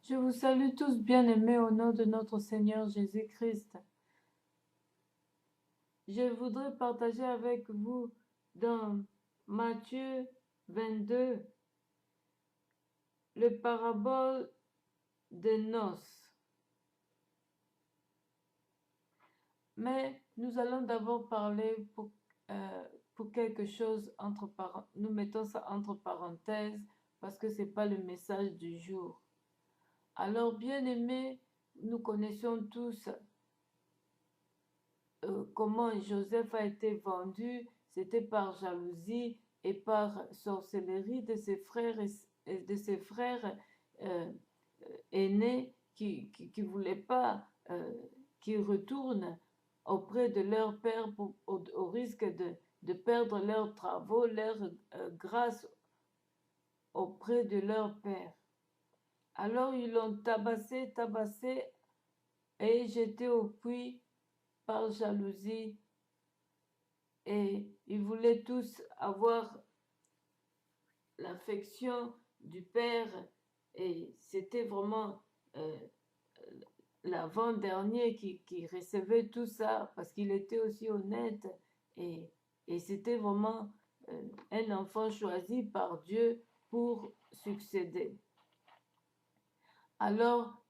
Je vous salue tous bien-aimés au nom de notre Seigneur Jésus-Christ. Je voudrais partager avec vous dans Matthieu 22 le parabole des noces. Mais nous allons d'abord parler pour quelque chose nous mettons ça entre parenthèses parce que ce n'est pas le message du jour. Alors, bien-aimés, nous connaissons tous comment Joseph a été vendu, c'était par jalousie et par sorcellerie de ses frères, euh, aînés qui ne voulaient pas qu'ils retournent auprès de leur père au risque de perdre leurs travaux, leur grâce auprès de leur père. Alors ils l'ont tabassé et jeté au puits par jalousie. Et ils voulaient tous avoir l'affection du père. Et c'était vraiment l'avant-dernier qui recevait tout ça parce qu'il était aussi honnête. Et, et c'était vraiment un enfant choisi par Dieu pour succéder. Alors,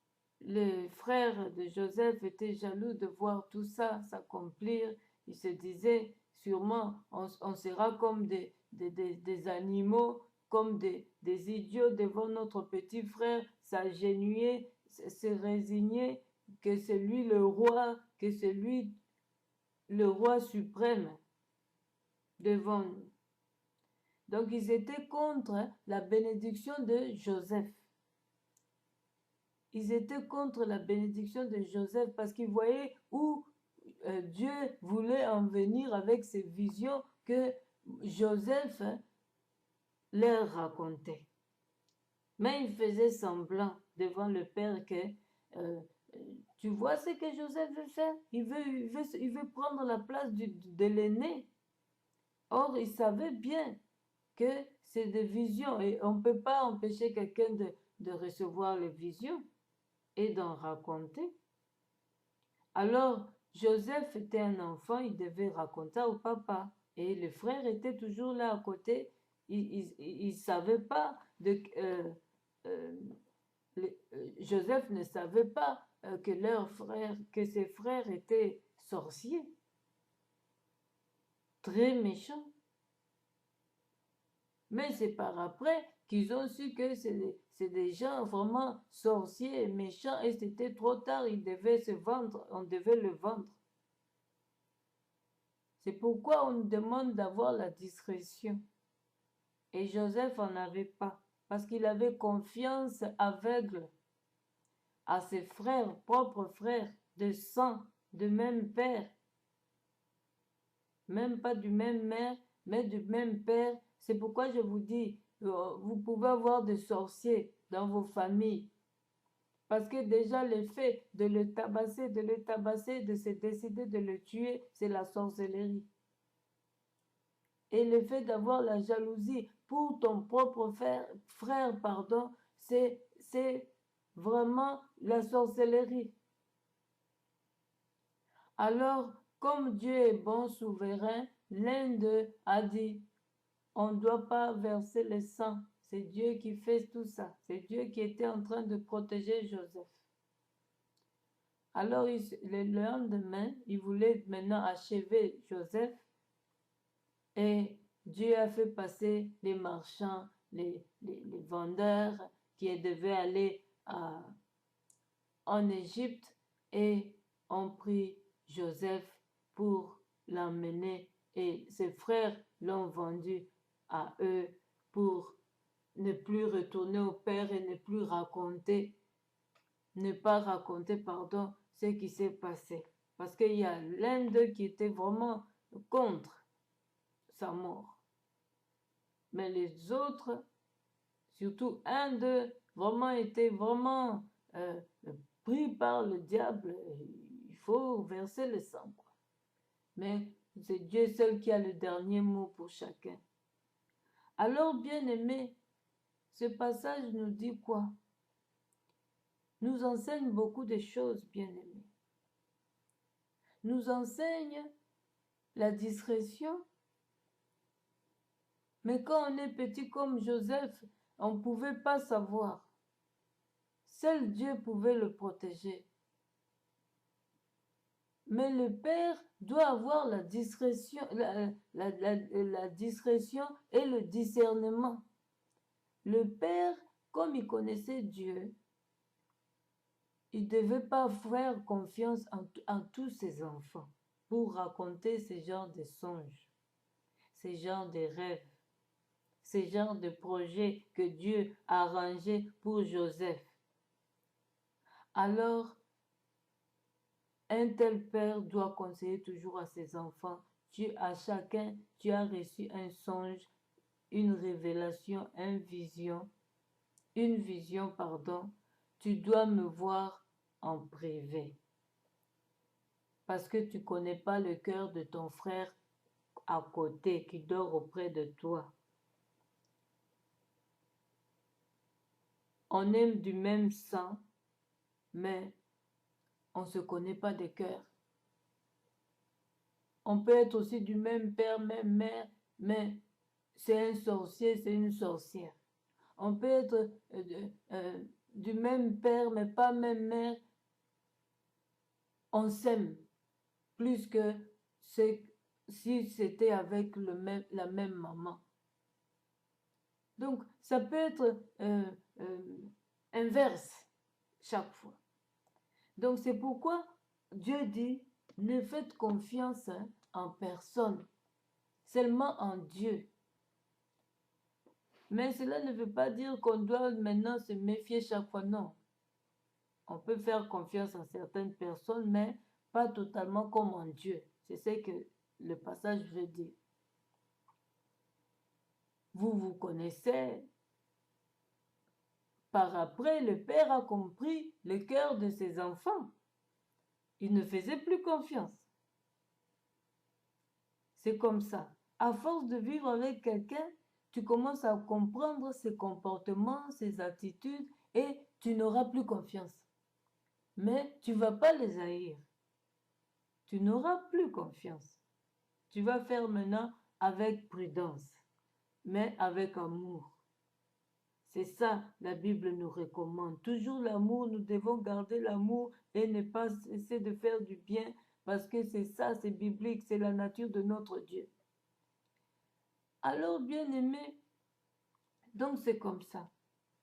les frères de Joseph étaient jaloux de voir tout ça s'accomplir. Ils se disaient, sûrement, on sera comme des animaux, comme des idiots devant notre petit frère, s'agenouiller, se résigner, que c'est lui le roi, que c'est lui le roi suprême devant nous. Donc, ils étaient contre la bénédiction de Joseph. Ils étaient contre la bénédiction de Joseph parce qu'ils voyaient où Dieu voulait en venir avec ces visions que Joseph leur racontait. Mais il faisait semblant devant le père que tu vois ce que Joseph veut faire? Il veut prendre la place de l'aîné. Or, il savait bien que c'est des visions et on ne peut pas empêcher quelqu'un de recevoir les visions et d'en raconter. Alors, Joseph était un enfant, il devait raconter au papa. Et le frère était toujours là à côté. Il ne savait pas Joseph ne savait pas que ses frères étaient sorciers, très méchants. Mais c'est par après qu'ils ont su que c'est des gens vraiment sorciers et méchants et c'était trop tard, ils devaient se vendre, on devait le vendre. C'est pourquoi on nous demande d'avoir la discrétion. Et Joseph n'en avait pas, parce qu'il avait confiance aveugle à ses frères, propres frères, de sang, de même père. Même pas du même mère, mais du même père. C'est pourquoi je vous dis, vous pouvez avoir des sorciers dans vos familles. Parce que déjà le fait de le tabasser, de se décider de le tuer, c'est la sorcellerie. Et le fait d'avoir la jalousie pour ton propre frère, c'est vraiment la sorcellerie. Alors, comme Dieu est bon, souverain, l'un d'eux a dit, on ne doit pas verser le sang. C'est Dieu qui fait tout ça. C'est Dieu qui était en train de protéger Joseph. Alors, le lendemain, il voulait maintenant achever Joseph et Dieu a fait passer les marchands, les vendeurs qui devaient aller en Égypte et ont pris Joseph pour l'emmener et ses frères l'ont vendu à eux pour ne plus retourner au père et ne pas raconter, pardon, ce qui s'est passé. Parce qu'il y a l'un d'eux qui était vraiment contre sa mort. Mais les autres, surtout un d'eux, vraiment était vraiment pris par le diable. Il faut verser le sang, quoi. Mais c'est Dieu seul qui a le dernier mot pour chacun. Alors, bien-aimé, ce passage nous dit quoi? nous enseigne beaucoup de choses, bien-aimés. Nous enseigne la discrétion. Mais quand on est petit comme Joseph, on ne pouvait pas savoir. Seul Dieu pouvait le protéger. Mais le père doit avoir la discrétion, la discrétion et le discernement. Le père, comme il connaissait Dieu, il ne devait pas faire confiance en tous ses enfants pour raconter ce genre de songes, ce genre de rêves, ce genre de projets que Dieu a arrangés pour Joseph. Alors, un tel père doit conseiller toujours à ses enfants, à chacun, tu as reçu un songe, une révélation, une vision, pardon, tu dois me voir en privé. Parce que tu ne connais pas le cœur de ton frère à côté qui dort auprès de toi. On aime du même sang, mais on ne se connaît pas de cœur. On peut être aussi du même père, même mère, mais c'est un sorcier, c'est une sorcière. On peut être du même père, mais pas même mère. On s'aime plus que si c'était avec la même maman. Donc, ça peut être inverse chaque fois. Donc, c'est pourquoi Dieu dit, ne faites confiance en personne, seulement en Dieu. Mais cela ne veut pas dire qu'on doit maintenant se méfier chaque fois, non. On peut faire confiance en certaines personnes, mais pas totalement comme en Dieu. C'est ce que le passage veut dire. Vous vous connaissez. Par après, le père a compris le cœur de ses enfants. Il ne faisait plus confiance. C'est comme ça. À force de vivre avec quelqu'un, tu commences à comprendre ses comportements, ses attitudes, et tu n'auras plus confiance. Mais tu ne vas pas les haïr. Tu n'auras plus confiance. Tu vas faire maintenant avec prudence, mais avec amour. C'est ça, la Bible nous recommande. Toujours l'amour, nous devons garder l'amour et ne pas cesser de faire du bien, parce que c'est ça, c'est biblique, c'est la nature de notre Dieu. Alors, bien-aimé, donc c'est comme ça.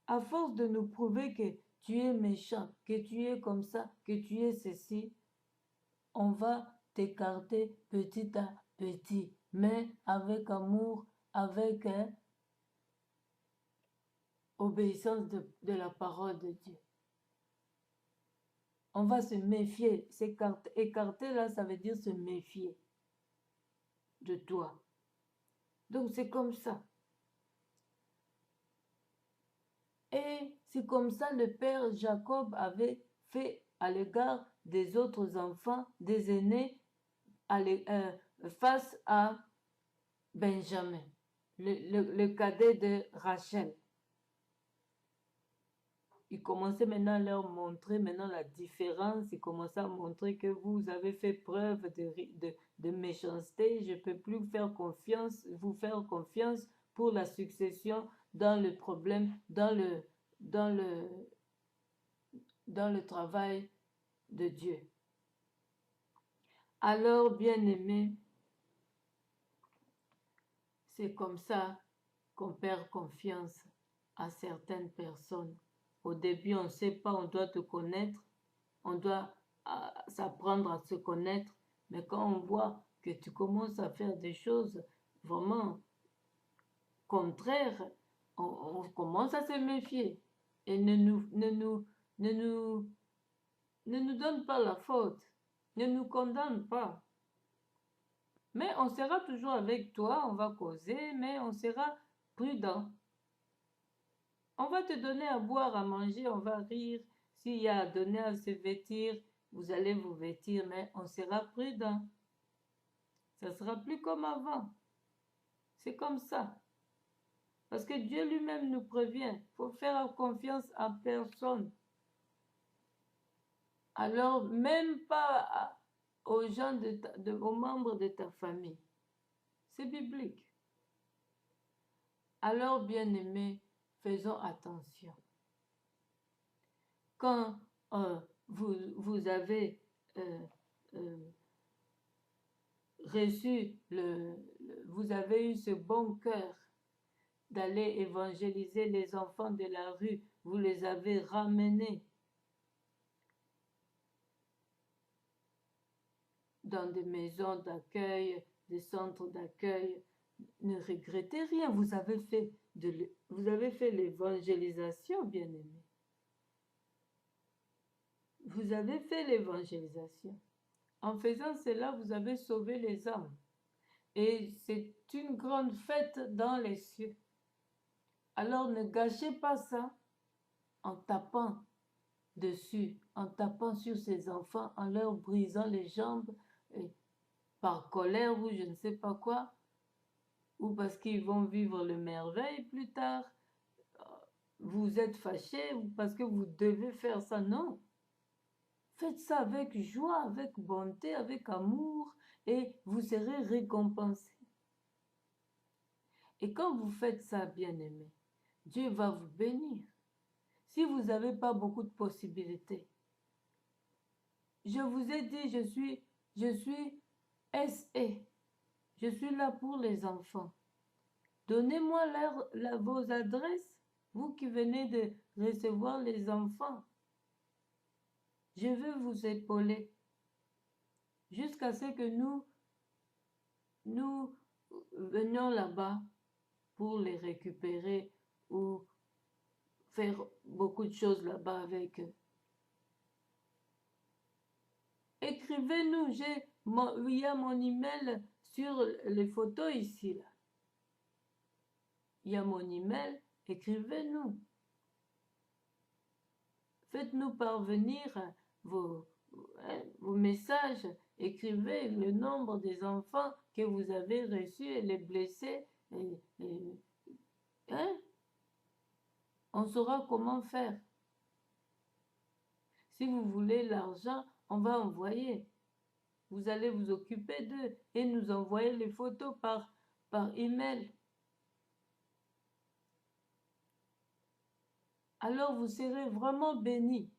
À force de nous prouver que tu es méchant, que tu es comme ça, que tu es ceci, on va t'écarter petit à petit, mais avec amour, avec obéissance de la parole de Dieu. On va se méfier. Écarter là, ça veut dire se méfier de toi. Donc c'est comme ça. Et c'est comme ça le père Jacob avait fait à l'égard des autres enfants, des aînés, face à Benjamin, le cadet de Rachel. Il commençait maintenant à leur montrer maintenant la différence. Il commençait à montrer que vous avez fait preuve de méchanceté. Je ne peux plus vous faire confiance pour la succession dans le problème, dans le travail de Dieu. Alors, bien-aimés, c'est comme ça qu'on perd confiance à certaines personnes. Au début, on ne sait pas, on doit te connaître, on doit s'apprendre à se connaître, mais quand on voit que tu commences à faire des choses vraiment contraires, on commence à se méfier et ne nous donne pas la faute, ne nous condamne pas. Mais on sera toujours avec toi, on va causer, mais on sera prudent. On va te donner à boire, à manger, on va rire. S'il y a à donner à se vêtir, vous allez vous vêtir, mais on sera prudent. Ça ne sera plus comme avant. C'est comme ça. Parce que Dieu lui-même nous prévient. Il faut faire confiance à personne. Alors, même pas aux gens aux membres de ta famille. C'est biblique. Alors, bien-aimés, faisons attention. Quand vous avez reçu vous avez eu ce bon cœur d'aller évangéliser les enfants de la rue, vous les avez ramenés dans des maisons d'accueil, des centres d'accueil. Ne regrettez rien, vous avez fait l'évangélisation, bien-aimés. Vous avez fait l'évangélisation. En faisant cela, vous avez sauvé les âmes. Et c'est une grande fête dans les cieux. Alors ne gâchez pas ça en tapant dessus, en tapant sur ces enfants, en leur brisant les jambes, par colère ou je ne sais pas quoi, ou parce qu'ils vont vivre le merveille plus tard. Vous êtes fâché ou parce que vous devez faire ça. Non. Faites ça avec joie, avec bonté, avec amour, et vous serez récompensé. Et quand vous faites ça, bien-aimé, Dieu va vous bénir. Si vous n'avez pas beaucoup de possibilités, je vous ai dit, je suis SE. Je suis là pour les enfants. Donnez-moi vos adresses, vous qui venez de recevoir les enfants. Je veux vous épauler jusqu'à ce que nous venions là-bas pour les récupérer ou faire beaucoup de choses là-bas avec eux. Écrivez-nous, il y a mon email sur les photos ici. Là. Il y a mon email, écrivez-nous. Faites-nous parvenir vos messages, écrivez le nombre des enfants que vous avez reçus et les blessés. On saura comment faire. Si vous voulez l'argent, on va envoyer. Vous allez vous occuper d'eux et nous envoyer les photos par email. Alors vous serez vraiment bénis.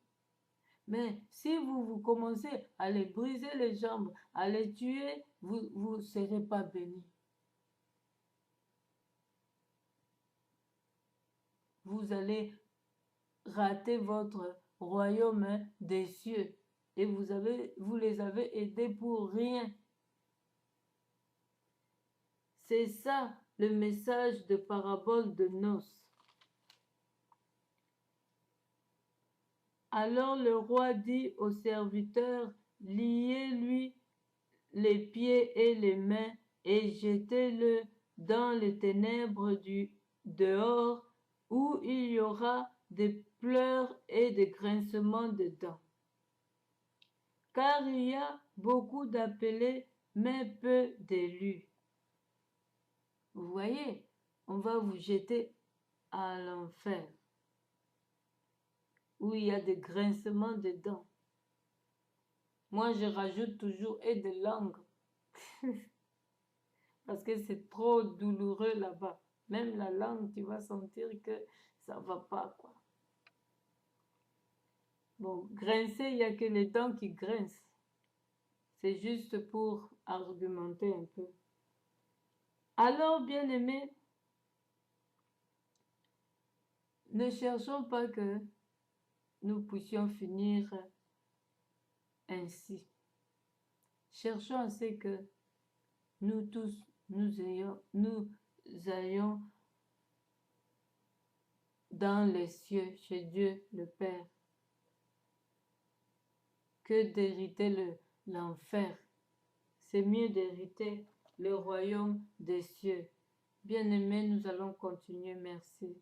Mais si vous commencez à les briser les jambes, à les tuer, vous ne serez pas bénis. Vous allez rater votre royaume des cieux et vous les avez aidés pour rien. C'est ça le message de parabole de noces. Alors le roi dit au serviteur, liez-lui les pieds et les mains et jetez-le dans les ténèbres du dehors où il y aura des pleurs et des grincements de dents. Car il y a beaucoup d'appelés, mais peu d'élus. Vous voyez, on va vous jeter à l'enfer, où il y a des grincements de dents. Moi, je rajoute toujours et de langue. Parce que c'est trop douloureux là-bas. Même la langue, tu vas sentir que ça ne va pas, quoi. Bon, grincer, il n'y a que les dents qui grincent. C'est juste pour argumenter un peu. Alors, bien-aimés, ne cherchons pas que nous puissions finir ainsi. Cherchons à ce que nous tous, nous allions dans les cieux, chez Dieu le Père, que d'hériter l'enfer. C'est mieux d'hériter le royaume des cieux. Bien-aimés, nous allons continuer. Merci.